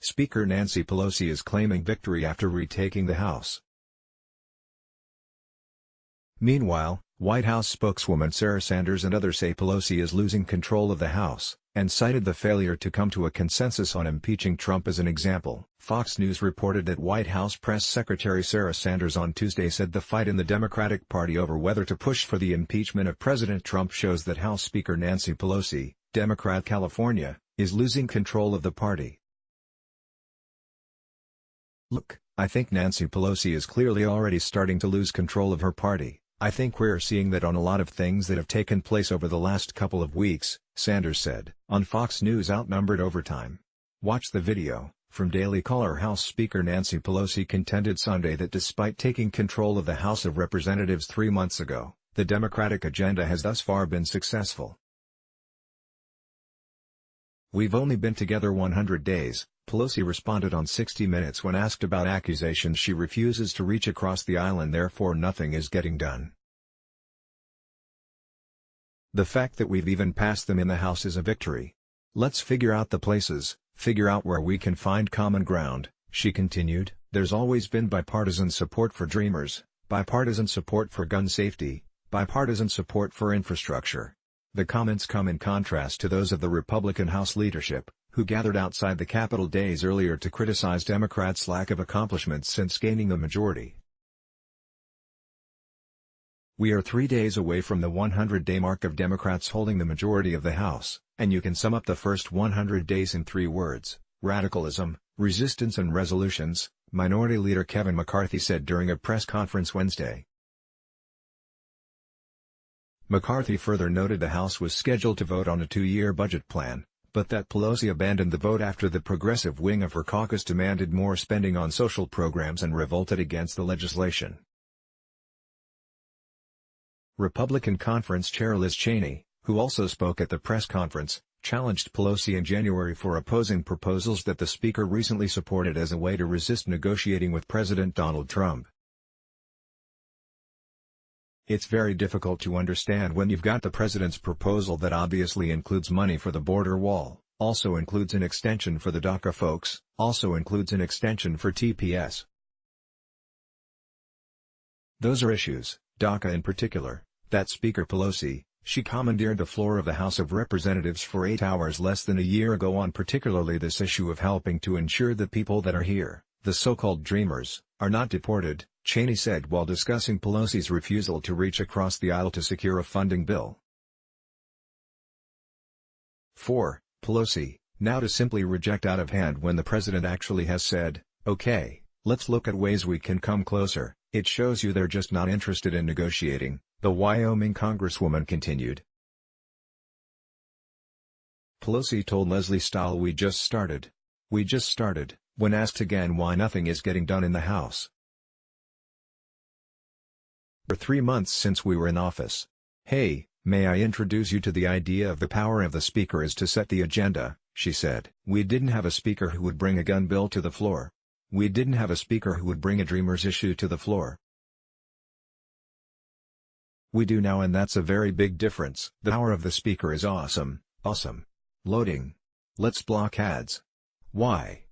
Speaker Nancy Pelosi is claiming victory after retaking the House. Meanwhile, White House spokeswoman Sarah Sanders and others say Pelosi is losing control of the House, and cited the failure to come to a consensus on impeaching Trump as an example. Fox News reported that White House Press Secretary Sarah Sanders on Tuesday said the fight in the Democratic Party over whether to push for the impeachment of President Trump shows that House Speaker Nancy Pelosi, Democrat California, is losing control of the party. "Look, I think Nancy Pelosi is clearly already starting to lose control of her party. I think we're seeing that on a lot of things that have taken place over the last couple of weeks," Sanders said. On Fox News' Outnumbered Overtime. Watch the video. From Daily Caller, House Speaker Nancy Pelosi contended Sunday that despite taking control of the House of Representatives 3 months ago, the Democratic agenda has thus far been successful. "We've only been together 100 days, Pelosi responded on 60 Minutes when asked about accusations she refuses to reach across the aisle and therefore nothing is getting done. "The fact that we've even passed them in the House is a victory. Let's figure out the places, figure out where we can find common ground," she continued. "There's always been bipartisan support for Dreamers, bipartisan support for gun safety, bipartisan support for infrastructure." The comments come in contrast to those of the Republican House leadership, who gathered outside the Capitol days earlier to criticize Democrats' lack of accomplishments since gaining the majority. "We are 3 days away from the 100-day mark of Democrats holding the majority of the House, and you can sum up the first 100 days in 3 words: radicalism, resistance and resolutions," Minority Leader Kevin McCarthy said during a press conference Wednesday. McCarthy further noted the House was scheduled to vote on a 2-year budget plan, but that Pelosi abandoned the vote after the progressive wing of her caucus demanded more spending on social programs and revolted against the legislation. Republican Conference Chair Liz Cheney, who also spoke at the press conference, challenged Pelosi in January for opposing proposals that the Speaker recently supported as a way to resist negotiating with President Donald Trump. "It's very difficult to understand when you've got the president's proposal that obviously includes money for the border wall, also includes an extension for the DACA folks, also includes an extension for TPS. Those are issues, DACA in particular, that Speaker Pelosi, she commandeered the floor of the House of Representatives for 8 hours less than a year ago on, particularly this issue of helping to ensure that people that are here, the so-called Dreamers, are not deported," Cheney said while discussing Pelosi's refusal to reach across the aisle to secure a funding bill. For Pelosi, now to simply reject out of hand when the president actually has said, "Okay, let's look at ways we can come closer," it shows you they're just not interested in negotiating, the Wyoming congresswoman continued. Pelosi told Leslie Stahl, "We just started. We just started," when asked again why nothing is getting done in the House. "For 3 months since we were in office. Hey, may I introduce you to the idea of the power of the Speaker is to set the agenda," she said. "We didn't have a Speaker who would bring a gun bill to the floor. We didn't have a Speaker who would bring a Dreamers issue to the floor. We do now, and that's a very big difference. The power of the Speaker is awesome, awesome. Loading. Let's block ads. Why?